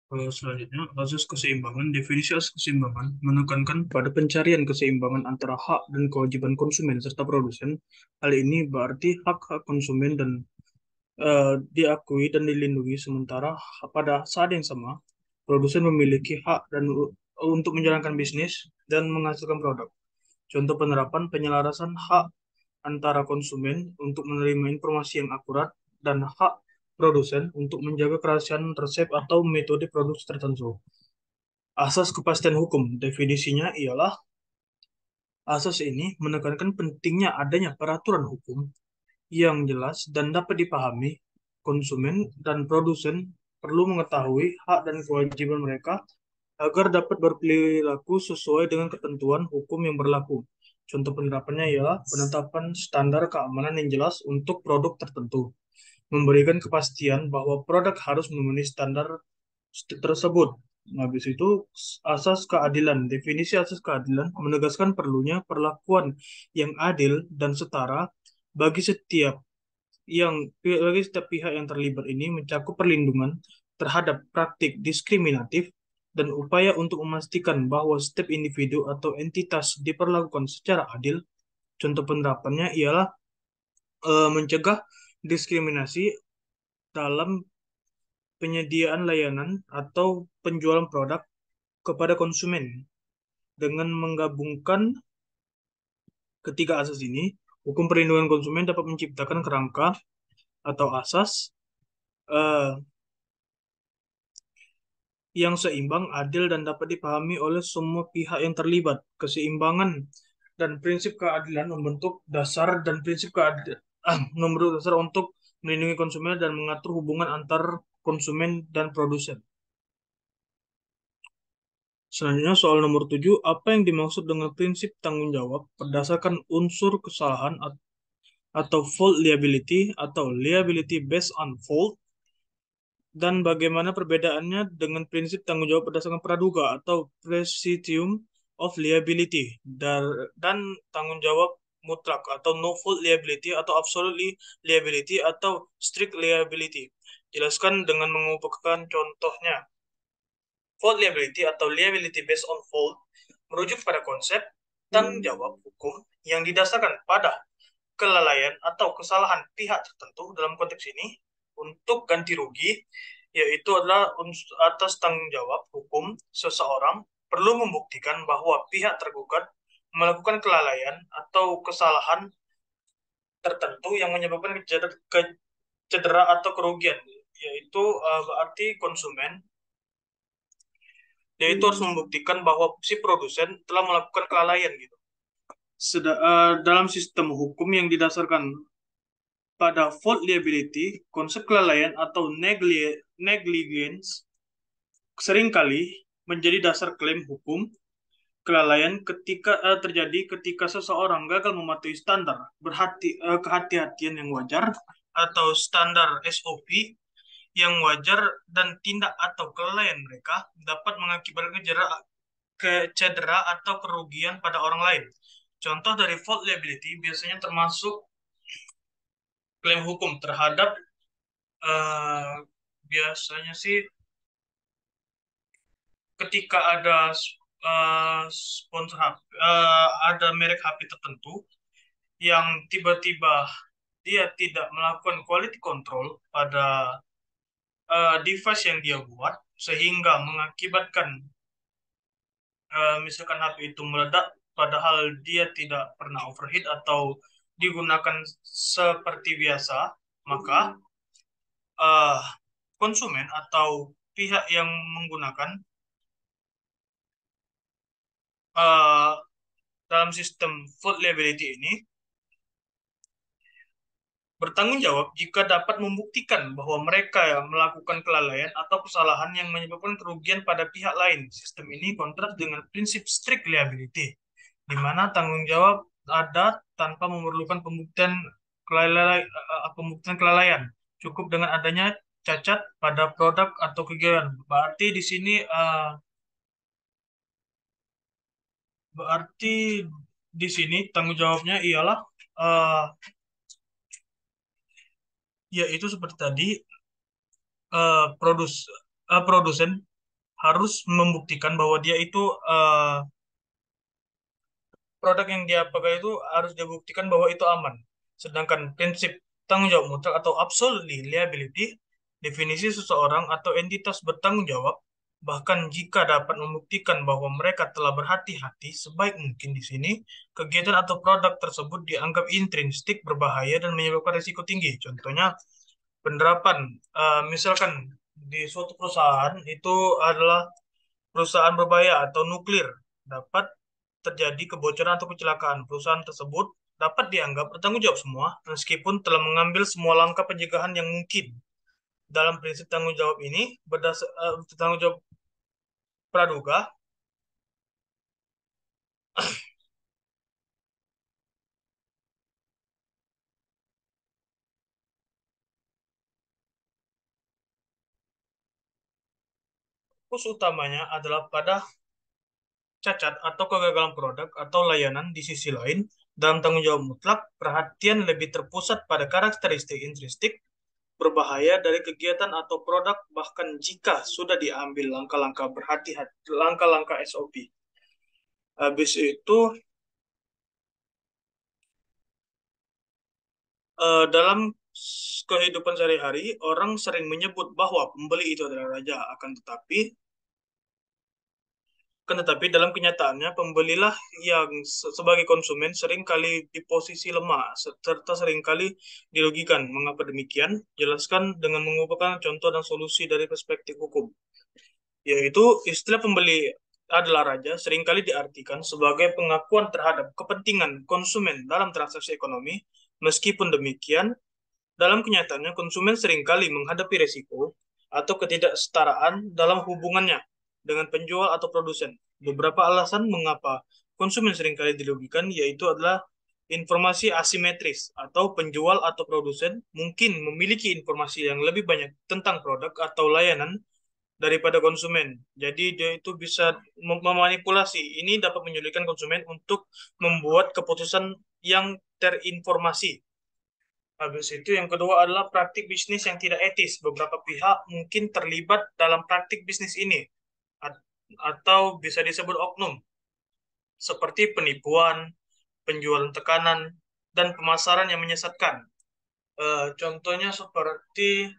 Selanjutnya, asas keseimbangan. Definisi asas keseimbangan menekankan pada pencarian keseimbangan antara hak dan kewajiban konsumen serta produsen. Hal ini berarti hak-hak konsumen dan diakui dan dilindungi, sementara pada saat yang sama, produsen memiliki hak dan untuk menjalankan bisnis dan menghasilkan produk. Contoh penerapan penyelarasan hak antara konsumen untuk menerima informasi yang akurat dan hak produsen untuk menjaga kerahasiaan resep atau metode produksi tertentu. Asas kepastian hukum, definisinya ialah asas ini menekankan pentingnya adanya peraturan hukum yang jelas dan dapat dipahami. Konsumen dan produsen perlu mengetahui hak dan kewajiban mereka agar dapat berperilaku sesuai dengan ketentuan hukum yang berlaku. Contoh penerapannya ialah penetapan standar keamanan yang jelas untuk produk tertentu, memberikan kepastian bahwa produk harus memenuhi standar tersebut. Habis itu, asas keadilan. Definisi asas keadilan menegaskan perlunya perlakuan yang adil dan setara bagi setiap bagi setiap pihak yang terlibat. Ini mencakup perlindungan terhadap praktik diskriminatif dan upaya untuk memastikan bahwa setiap individu atau entitas diperlakukan secara adil. Contoh penerapannya ialah mencegah diskriminasi dalam penyediaan layanan atau penjualan produk kepada konsumen. Dengan menggabungkan ketiga asas ini, hukum perlindungan konsumen dapat menciptakan kerangka atau asas eh, yang seimbang, adil, dan dapat dipahami oleh semua pihak yang terlibat. Keseimbangan dan prinsip keadilan membentuk dasar dan prinsip keadilan membentuk dasar untuk melindungi konsumen dan mengatur hubungan antar konsumen dan produsen. Selanjutnya soal nomor 7, apa yang dimaksud dengan prinsip tanggung jawab berdasarkan unsur kesalahan atau fault liability atau liability based on fault, dan bagaimana perbedaannya dengan prinsip tanggung jawab berdasarkan praduga atau presumption of liability dan tanggung jawab mutlak atau no fault liability atau absolute liability atau strict liability. Jelaskan dengan mengumpulkan contohnya. Fault liability atau liability based on fault merujuk pada konsep tanggung jawab hukum yang didasarkan pada kelalaian atau kesalahan pihak tertentu. Dalam konteks ini, untuk ganti rugi, yaitu adalah atas tanggung jawab hukum seseorang perlu membuktikan bahwa pihak tergugat melakukan kelalaian atau kesalahan tertentu yang menyebabkan cedera atau kerugian, yaitu berarti konsumen, yaitu harus membuktikan bahwa si produsen telah melakukan kelalaian gitu. Dalam sistem hukum yang didasarkan pada fault liability, konsep kelalaian atau negligence seringkali menjadi dasar klaim hukum. Kelalaian terjadi ketika seseorang gagal mematuhi standar kehati-hatian yang wajar atau standar SOP yang wajar, dan tindak atau kelalaian mereka dapat mengakibatkan cedera atau kerugian pada orang lain. Contoh dari fault liability biasanya termasuk klaim hukum terhadap eh, biasanya sih ketika ada ada merek HP tertentu yang tiba-tiba dia tidak melakukan quality control pada device yang dia buat, sehingga mengakibatkan misalkan HP itu meledak padahal dia tidak pernah overheat atau digunakan seperti biasa, maka eh, konsumen atau pihak yang menggunakan eh, dalam sistem food liability ini bertanggung jawab jika dapat membuktikan bahwa mereka yang melakukan kelalaian atau kesalahan yang menyebabkan kerugian pada pihak lain. Sistem ini kontras dengan prinsip strict liability, di mana tanggung jawab ada tanpa memerlukan pembuktian kelalaian. Cukup dengan adanya cacat pada produk atau kegiatan. Berarti di sini tanggung jawabnya ialah uh, yaitu seperti tadi, produsen harus membuktikan bahwa dia itu produk yang dia pakai itu harus dibuktikan bahwa itu aman. Sedangkan prinsip tanggung jawab mutlak atau absolute liability, definisi seseorang atau entitas bertanggung jawab, bahkan jika dapat membuktikan bahwa mereka telah berhati-hati sebaik mungkin di sini, kegiatan atau produk tersebut dianggap intrinsik berbahaya dan menyebabkan risiko tinggi. Contohnya, penerapan, misalkan di suatu perusahaan itu adalah perusahaan berbahaya atau nuklir, dapat terjadi kebocoran atau kecelakaan. Perusahaan tersebut dapat dianggap bertanggung jawab semua, meskipun telah mengambil semua langkah pencegahan yang mungkin. Dalam prinsip tanggung jawab ini, tanggung jawab praduga, fokus utamanya adalah pada cacat atau kegagalan produk atau layanan. Di sisi lain, dalam tanggung jawab mutlak, perhatian lebih terpusat pada karakteristik intrinsik berbahaya dari kegiatan atau produk, bahkan jika sudah diambil langkah-langkah berhati-hati, langkah-langkah SOP. Habis itu, dalam kehidupan sehari-hari, orang sering menyebut bahwa pembeli itu adalah raja, akan tetapi dalam kenyataannya, pembelilah yang sebagai konsumen sering kali di posisi lemah, serta sering kali dirugikan. Mengapa demikian? Jelaskan dengan mengumpulkan contoh dan solusi dari perspektif hukum. Yaitu, istilah pembeli adalah raja seringkali diartikan sebagai pengakuan terhadap kepentingan konsumen dalam transaksi ekonomi. Meskipun demikian, dalam kenyataannya, konsumen seringkali menghadapi risiko atau ketidaksetaraan dalam hubungannya dengan penjual atau produsen. Beberapa alasan mengapa konsumen seringkali dirugikan yaitu adalah informasi asimetris, atau penjual atau produsen mungkin memiliki informasi yang lebih banyak tentang produk atau layanan daripada konsumen. Jadi dia itu bisa memanipulasi. Ini dapat menyulitkan konsumen untuk membuat keputusan yang terinformasi. Habis itu yang kedua adalah praktik bisnis yang tidak etis. Beberapa pihak mungkin terlibat dalam praktik bisnis ini atau bisa disebut oknum, seperti penipuan, penjualan tekanan, dan pemasaran yang menyesatkan. Contohnya seperti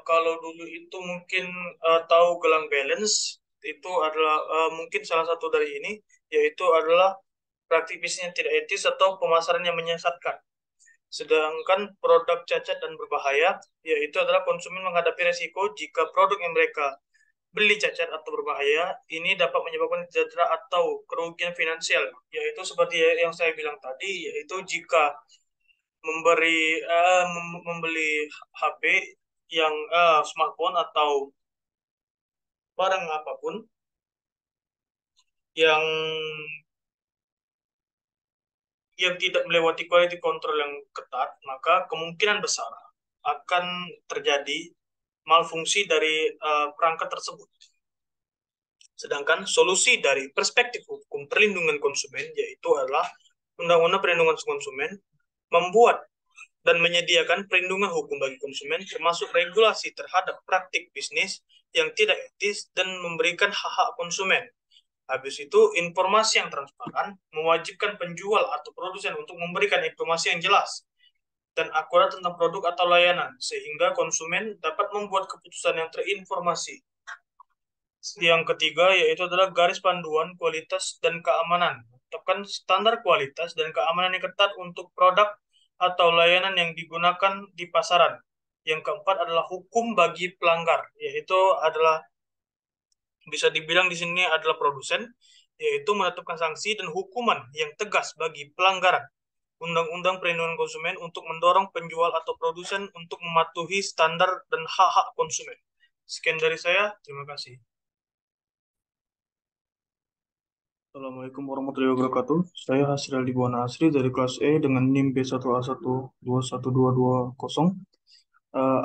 kalau dulu itu mungkin tahu gelang balance, itu adalah mungkin salah satu dari ini, yaitu adalah praktik bisnis yang tidak etis atau pemasaran yang menyesatkan. Sedangkan produk cacat dan berbahaya, yaitu adalah konsumen menghadapi resiko jika produk yang mereka beli cacat atau berbahaya, ini dapat menyebabkan cedera atau kerugian finansial, yaitu seperti yang saya bilang tadi, yaitu jika membeli HP yang smartphone atau barang apapun yang tidak melewati quality control yang ketat, maka kemungkinan besar akan terjadi malfungsi dari perangkat tersebut. Sedangkan solusi dari perspektif hukum perlindungan konsumen yaitu adalah Undang-Undang Perlindungan Konsumen membuat dan menyediakan perlindungan hukum bagi konsumen, termasuk regulasi terhadap praktik bisnis yang tidak etis dan memberikan hak-hak konsumen. Habis itu, informasi yang transparan mewajibkan penjual atau produsen untuk memberikan informasi yang jelas dan akurat tentang produk atau layanan, sehingga konsumen dapat membuat keputusan yang terinformasi. Yang ketiga yaitu adalah garis panduan kualitas dan keamanan. Tetapkan standar kualitas dan keamanan yang ketat untuk produk atau layanan yang digunakan di pasaran. Yang keempat adalah hukum bagi pelanggar, yaitu adalah bisa dibilang di sini adalah produsen, yaitu menetapkan sanksi dan hukuman yang tegas bagi pelanggaran Undang-Undang Perlindungan Konsumen untuk mendorong penjual atau produsen untuk mematuhi standar dan hak-hak konsumen. Sekian dari saya, terima kasih. Assalamualaikum warahmatullahi wabarakatuh. Saya Hasril Dibuana Asri dari kelas E dengan NIM B1A121220,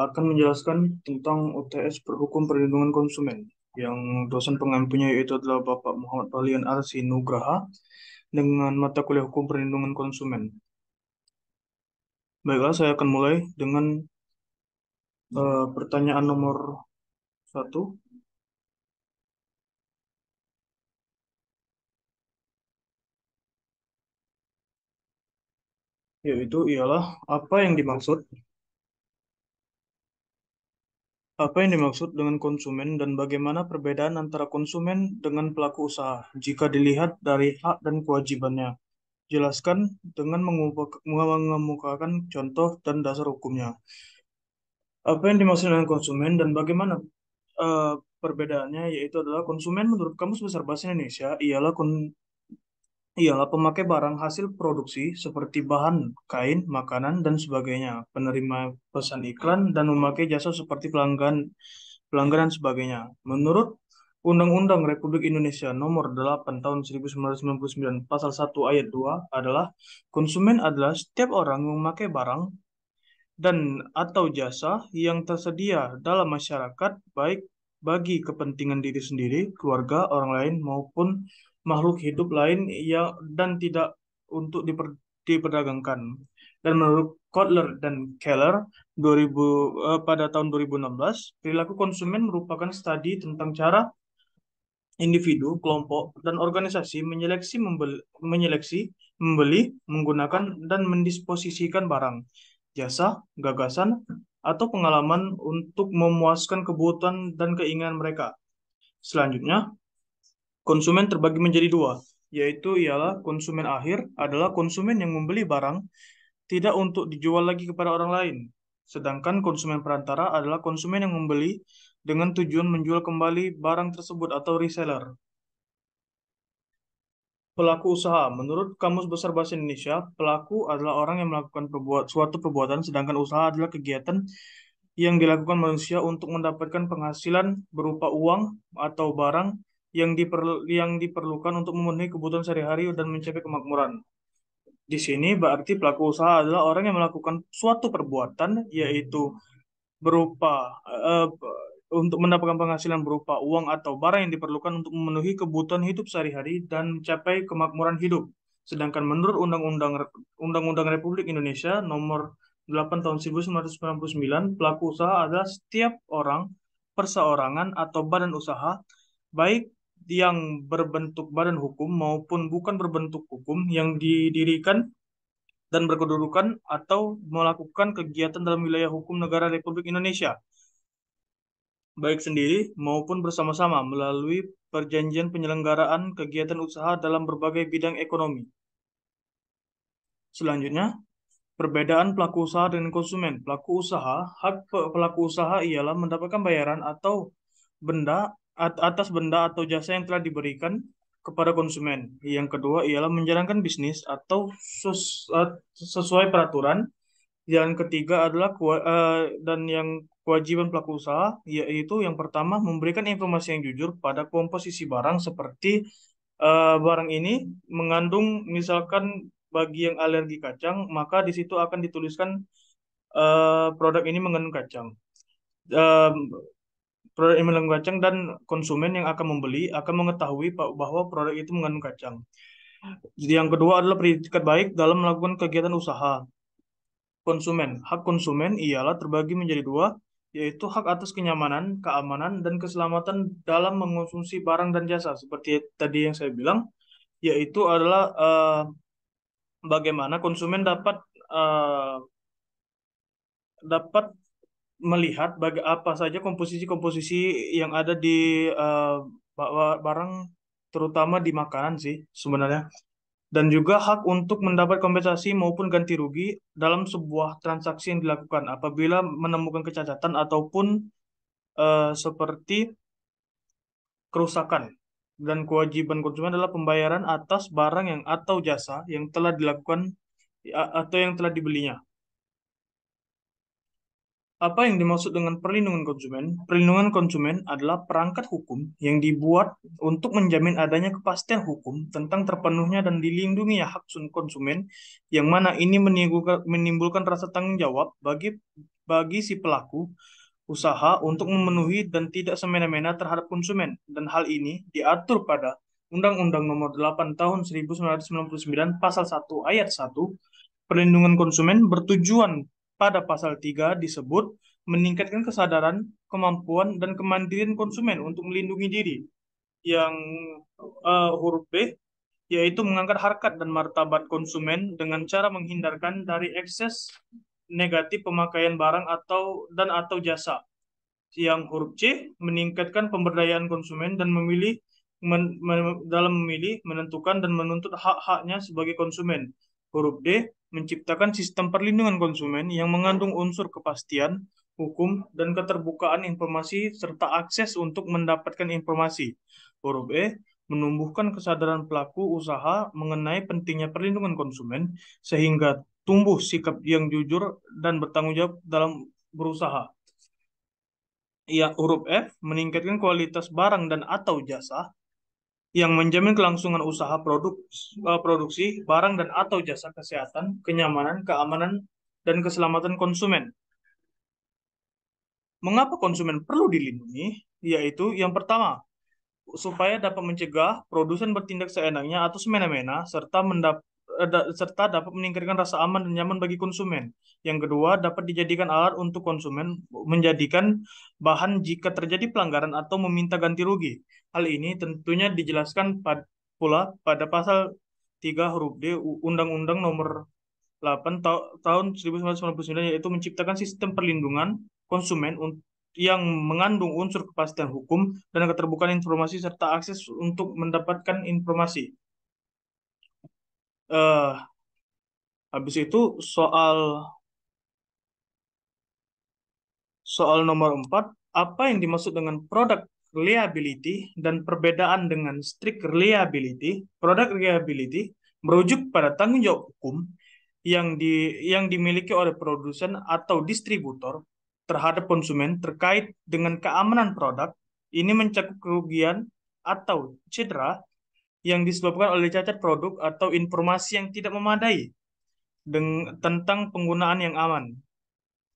akan menjelaskan tentang UTS Perhukum Perlindungan Konsumen. Yang dosen pengampunya yaitu adalah Bapak Muhammad Palian Arsi Nugraha dengan mata kuliah Hukum Perlindungan Konsumen. Baiklah, saya akan mulai dengan Pertanyaan nomor satu, yaitu ialah apa yang dimaksud dengan konsumen dan bagaimana perbedaan antara konsumen dengan pelaku usaha jika dilihat dari hak dan kewajibannya. Jelaskan dengan mengemukakan contoh dan dasar hukumnya. Apa yang dimaksud dengan konsumen dan bagaimana eh, perbedaannya, yaitu adalah konsumen menurut Kamus Besar Bahasa Indonesia ialah pemakai barang hasil produksi seperti bahan, kain, makanan, dan sebagainya, penerima pesan iklan, dan memakai jasa seperti pelanggan dan sebagainya. Menurut Undang-Undang Republik Indonesia Nomor 8 Tahun 1999 Pasal 1 Ayat 2 adalah konsumen adalah setiap orang yang memakai barang dan atau jasa yang tersedia dalam masyarakat baik bagi kepentingan diri sendiri, keluarga, orang lain maupun makhluk hidup lain yang dan tidak untuk diperdagangkan. Dan menurut Kotler dan Keller 2000 pada tahun 2016, perilaku konsumen merupakan studi tentang cara individu, kelompok, dan organisasi menyeleksi, membeli, menggunakan, dan mendisposisikan barang, jasa, gagasan, atau pengalaman untuk memuaskan kebutuhan dan keinginan mereka. Selanjutnya, konsumen terbagi menjadi dua, yaitu ialah konsumen akhir adalah konsumen yang membeli barang tidak untuk dijual lagi kepada orang lain. Sedangkan konsumen perantara adalah konsumen yang membeli dengan tujuan menjual kembali barang tersebut atau reseller. Pelaku usaha. Menurut Kamus Besar Bahasa Indonesia, pelaku adalah orang yang melakukan suatu perbuatan, sedangkan usaha adalah kegiatan yang dilakukan manusia untuk mendapatkan penghasilan berupa uang atau barang yang diperlukan untuk memenuhi kebutuhan sehari-hari dan mencapai kemakmuran. Di sini berarti pelaku usaha adalah orang yang melakukan suatu perbuatan, yaitu berupa untuk mendapatkan penghasilan berupa uang atau barang yang diperlukan untuk memenuhi kebutuhan hidup sehari-hari dan mencapai kemakmuran hidup. Sedangkan menurut Undang-Undang Republik Indonesia Nomor 8 Tahun 1999, pelaku usaha adalah setiap orang, perseorangan atau badan usaha, baik yang berbentuk badan hukum maupun bukan berbentuk hukum yang didirikan dan berkedudukan atau melakukan kegiatan dalam wilayah hukum negara Republik Indonesia, baik sendiri maupun bersama-sama melalui perjanjian penyelenggaraan kegiatan usaha dalam berbagai bidang ekonomi. Selanjutnya, perbedaan pelaku usaha dengan konsumen. Hak pelaku usaha ialah mendapatkan bayaran atau atas benda atau jasa yang telah diberikan kepada konsumen. Yang kedua ialah menjalankan bisnis atau sesuai peraturan. Yang ketiga adalah dan yang kewajiban pelaku usaha, yaitu yang pertama memberikan informasi yang jujur pada komposisi barang seperti barang ini mengandung misalkan bagi yang alergi kacang, maka di situ akan dituliskan produk ini mengandung kacang. Eh, Produk ini mengandung kacang dan konsumen yang akan membeli akan mengetahui bahwa produk itu mengandung kacang. Jadi yang kedua adalah predikat baik dalam melakukan kegiatan usaha. Konsumen. Hak konsumen ialah terbagi menjadi dua, yaitu hak atas kenyamanan, keamanan, dan keselamatan dalam mengonsumsi barang dan jasa. Seperti tadi yang saya bilang, yaitu adalah bagaimana konsumen eh, dapat melihat apa saja komposisi-komposisi yang ada di eh, barang, terutama di makanan sih sebenarnya. Dan juga hak untuk mendapat kompensasi maupun ganti rugi dalam sebuah transaksi yang dilakukan apabila menemukan kecacatan ataupun seperti kerusakan. Dan kewajiban konsumen adalah pembayaran atas barang yang atau jasa yang telah dilakukan atau yang telah dibelinya. Apa yang dimaksud dengan perlindungan konsumen? Perlindungan konsumen adalah perangkat hukum yang dibuat untuk menjamin adanya kepastian hukum tentang terpenuhnya dan dilindunginya hak konsumen, yang mana ini menimbulkan rasa tanggung jawab bagi si pelaku usaha untuk memenuhi dan tidak semena-mena terhadap konsumen. Dan hal ini diatur pada Undang-Undang Nomor 8 Tahun 1999 Pasal 1 Ayat 1. Perlindungan konsumen bertujuan pada pasal 3 disebut meningkatkan kesadaran, kemampuan, dan kemandirian konsumen untuk melindungi diri. Yang huruf B, yaitu mengangkat harkat dan martabat konsumen dengan cara menghindarkan dari ekses negatif pemakaian barang atau jasa. Yang huruf C, meningkatkan pemberdayaan konsumen dan dalam memilih, menentukan dan menuntut hak-haknya sebagai konsumen. Huruf D, menciptakan sistem perlindungan konsumen yang mengandung unsur kepastian, hukum, dan keterbukaan informasi serta akses untuk mendapatkan informasi. Huruf E, menumbuhkan kesadaran pelaku usaha mengenai pentingnya perlindungan konsumen sehingga tumbuh sikap yang jujur dan bertanggung jawab dalam berusaha. Ya, huruf F, meningkatkan kualitas barang dan atau jasa yang menjamin kelangsungan usaha produksi barang dan atau jasa kesehatan, kenyamanan, keamanan, dan keselamatan konsumen. Mengapa konsumen perlu dilindungi? Yaitu yang pertama, supaya dapat mencegah produsen bertindak seenaknya atau semena-mena serta dapat meningkatkan rasa aman dan nyaman bagi konsumen. Yang kedua, dapat dijadikan alat untuk konsumen menjadikan bahan jika terjadi pelanggaran atau meminta ganti rugi. Hal ini tentunya dijelaskan pula pada pasal 3 huruf D Undang-Undang Nomor 8 tahun 1999, yaitu menciptakan sistem perlindungan konsumen yang mengandung unsur kepastian hukum dan keterbukaan informasi serta akses untuk mendapatkan informasi. eh Habis itu soal soal nomor 4, apa yang dimaksud dengan product reliability dan perbedaan dengan strict reliability? Product reliability merujuk pada tanggung jawab hukum yang dimiliki oleh produsen atau distributor terhadap konsumen terkait dengan keamanan produk. Ini mencakup kerugian atau cedera yang disebabkan oleh cacat produk atau informasi yang tidak memadai tentang penggunaan yang aman.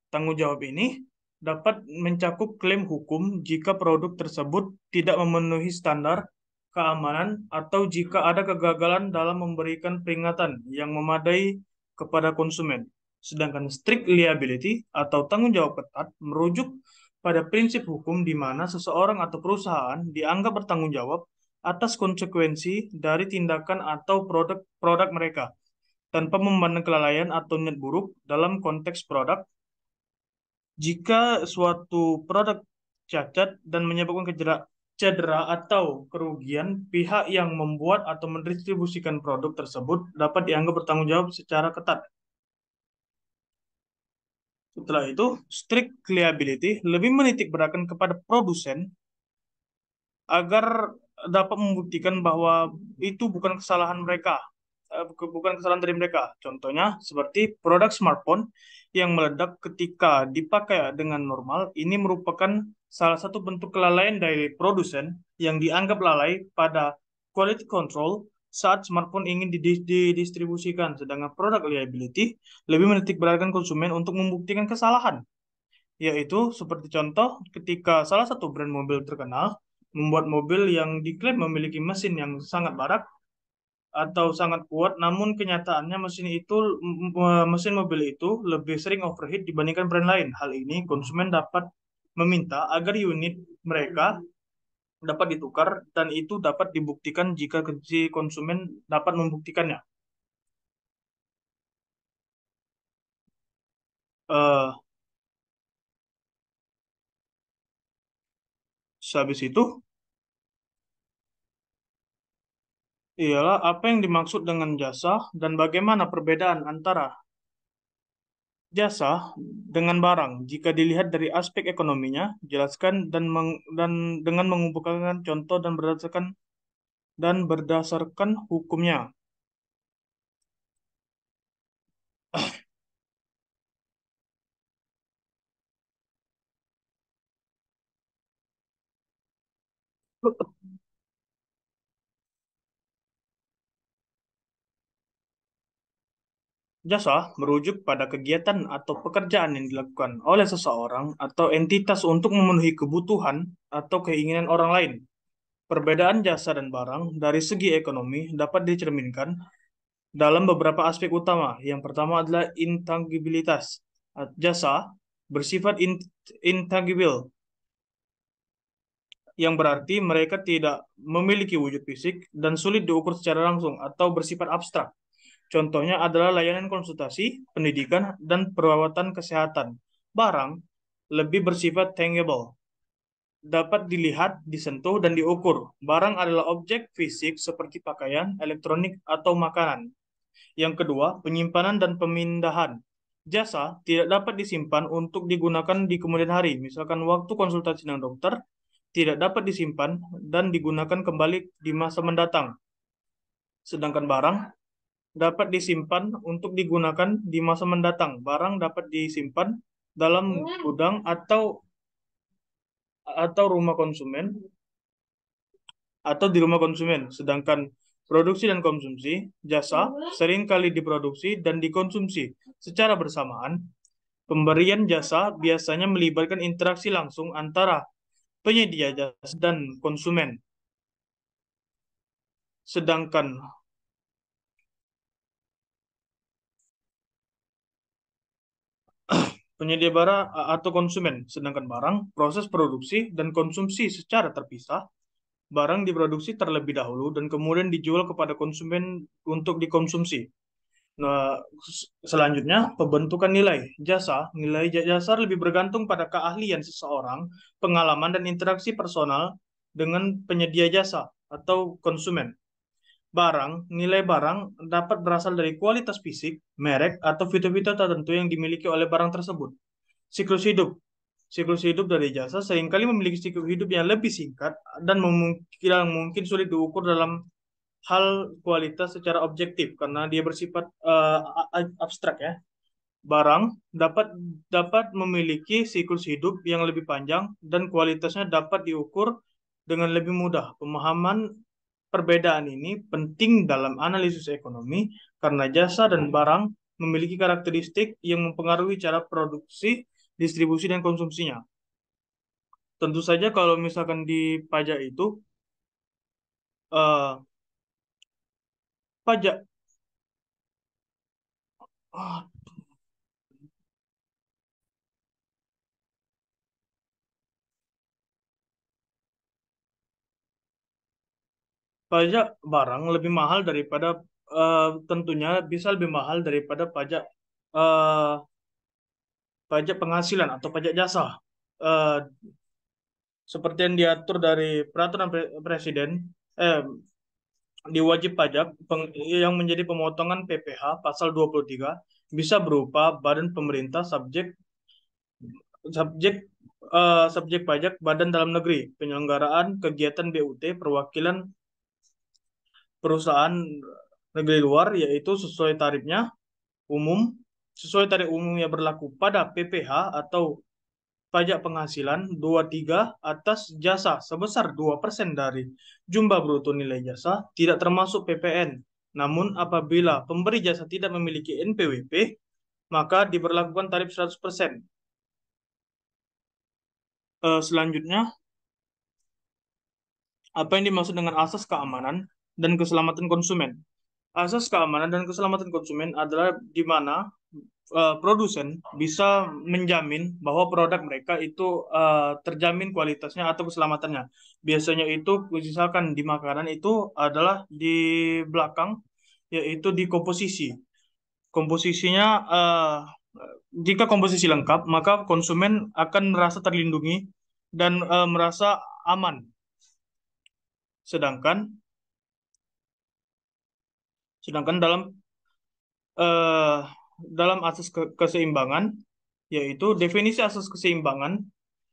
Tanggung jawab ini dapat mencakup klaim hukum jika produk tersebut tidak memenuhi standar keamanan atau jika ada kegagalan dalam memberikan peringatan yang memadai kepada konsumen. Sedangkan strict liability atau tanggung jawab ketat merujuk pada prinsip hukum di mana seseorang atau perusahaan dianggap bertanggung jawab atas konsekuensi dari tindakan atau produk mereka tanpa memandang kelalaian atau niat buruk dalam konteks produk. Jika suatu produk cacat dan menyebabkan cedera atau kerugian, pihak yang membuat atau mendistribusikan produk tersebut dapat dianggap bertanggung jawab secara ketat. Setelah itu, strict liability lebih menitik beratkan kepada produsen agar dapat membuktikan bahwa itu bukan kesalahan mereka, bukan kesalahan dari mereka. Contohnya seperti produk smartphone yang meledak ketika dipakai dengan normal, ini merupakan salah satu bentuk kelalaian dari produsen yang dianggap lalai pada quality control saat smartphone ingin didistribusikan. Sedangkan produk liability lebih menitik beratkan konsumen untuk membuktikan kesalahan, yaitu seperti contoh ketika salah satu brand mobil terkenal membuat mobil yang diklaim memiliki mesin yang sangat barak atau sangat kuat, namun kenyataannya mesin mobil itu lebih sering overheat dibandingkan brand lain. Hal ini konsumen dapat meminta agar unit mereka dapat ditukar dan itu dapat dibuktikan jika si konsumen dapat membuktikannya. Eh, Sehabis itu ialah apa yang dimaksud dengan jasa dan bagaimana perbedaan antara jasa dengan barang jika dilihat dari aspek ekonominya. Jelaskan dan dengan mengumpulkan contoh dan berdasarkan hukumnya. Jasa merujuk pada kegiatan atau pekerjaan yang dilakukan oleh seseorang atau entitas untuk memenuhi kebutuhan atau keinginan orang lain. Perbedaan jasa dan barang dari segi ekonomi dapat dicerminkan dalam beberapa aspek utama. Yang pertama adalah intangibilitas. Jasa bersifat intangible, yang berarti mereka tidak memiliki wujud fisik dan sulit diukur secara langsung atau bersifat abstrak. Contohnya adalah layanan konsultasi, pendidikan, dan perawatan kesehatan. Barang lebih bersifat tangible, dapat dilihat, disentuh, dan diukur. Barang adalah objek fisik seperti pakaian, elektronik, atau makanan. Yang kedua, penyimpanan dan pemindahan. Jasa tidak dapat disimpan untuk digunakan di kemudian hari. Misalkan waktu konsultasi dengan dokter tidak dapat disimpan dan digunakan kembali di masa mendatang. Sedangkan barang dapat disimpan untuk digunakan di masa mendatang. Barang dapat disimpan dalam gudang atau rumah konsumen atau di rumah konsumen. Sedangkan produksi dan konsumsi jasa sering kali diproduksi dan dikonsumsi secara bersamaan. Pemberian jasa biasanya melibatkan interaksi langsung antara penyedia jasa dan konsumen. Sedangkan penyedia barang atau konsumen, sedangkan barang proses produksi dan konsumsi secara terpisah. Barang diproduksi terlebih dahulu dan kemudian dijual kepada konsumen untuk dikonsumsi. Nah, selanjutnya pembentukan nilai jasa. Nilai jasa lebih bergantung pada keahlian seseorang, pengalaman dan interaksi personal dengan penyedia jasa atau konsumen. Nilai barang dapat berasal dari kualitas fisik, merek, atau fitur-fitur tertentu yang dimiliki oleh barang tersebut. Siklus hidup. Siklus hidup dari jasa seringkali memiliki siklus hidup yang lebih singkat dan mungkin sulit diukur dalam hal kualitas secara objektif karena dia bersifat abstrak ya. Barang dapat dapat memiliki siklus hidup yang lebih panjang dan kualitasnya dapat diukur dengan lebih mudah. Pemahaman perbedaan ini penting dalam analisis ekonomi karena jasa dan barang memiliki karakteristik yang mempengaruhi cara produksi, distribusi, dan konsumsinya. Tentu saja kalau misalkan di pajak itu eh, pajak ah, pajak barang lebih mahal daripada tentunya bisa lebih mahal daripada eh, pajak penghasilan atau pajak jasa. Eh, Seperti yang diatur dari peraturan presiden eh, di wajib pajak yang menjadi pemotongan PPh pasal 23 bisa berupa badan pemerintah subjek subjek pajak badan dalam negeri, penyelenggaraan kegiatan BUT, perwakilan perusahaan negeri luar, yaitu umum sesuai tarif umum yang berlaku pada PPh atau pajak penghasilan 23 atas jasa sebesar 2% dari jumlah bruto nilai jasa tidak termasuk PPN. Namun apabila pemberi jasa tidak memiliki NPWP, maka diberlakukan tarif 100%. Selanjutnya, apa yang dimaksud dengan asas keamanan dan keselamatan konsumen? Asas keamanan dan keselamatan konsumen adalah di mana produsen bisa menjamin bahwa produk mereka itu terjamin kualitasnya atau keselamatannya. Biasanya itu misalkan di makanan itu adalah di belakang, yaitu di komposisi. Komposisinya jika komposisi lengkap, maka konsumen akan merasa terlindungi dan merasa aman. Sedangkan sedangkan eh, dalam asas keseimbangan, yaitu definisi asas keseimbangan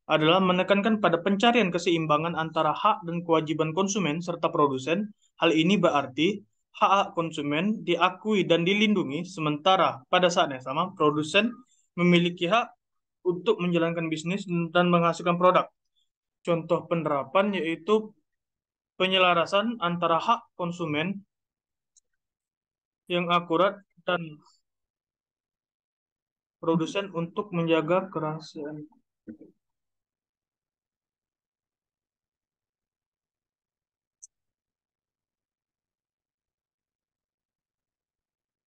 adalah menekankan pada pencarian keseimbangan antara hak dan kewajiban konsumen serta produsen. Hal ini berarti hak konsumen diakui dan dilindungi, sementara pada saat yang sama produsen memiliki hak untuk menjalankan bisnis dan menghasilkan produk. Contoh penerapan yaitu penyelarasan antara hak konsumen yang akurat dan produsen untuk menjaga kerahasiaan.